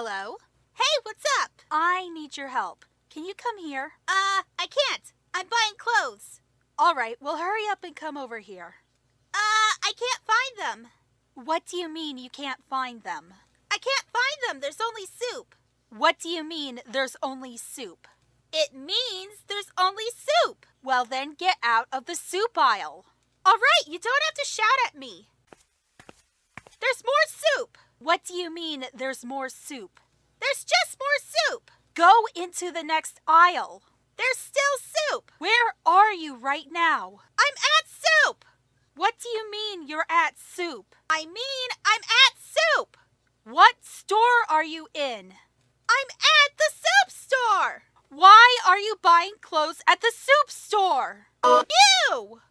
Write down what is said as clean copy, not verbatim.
Hello? Hey, what's up? I need your help. Can you come here? I can't. I'm buying clothes. All right, well, hurry up and come over here. I can't find them. What do you mean you can't find them? I can't find them. There's only soup. What do you mean there's only soup? It means there's only soup. Well, then get out of the soup aisle. All right, you don't have to shout at me. There's more soup. What do you mean there's more soup? There's just more soup. Go into the next aisle. There's still soup. Where are you right now? I'm at soup. What do you mean you're at soup? I mean I'm at soup. What store are you in? I'm at the soup store. Why are you buying clothes at the soup store? You!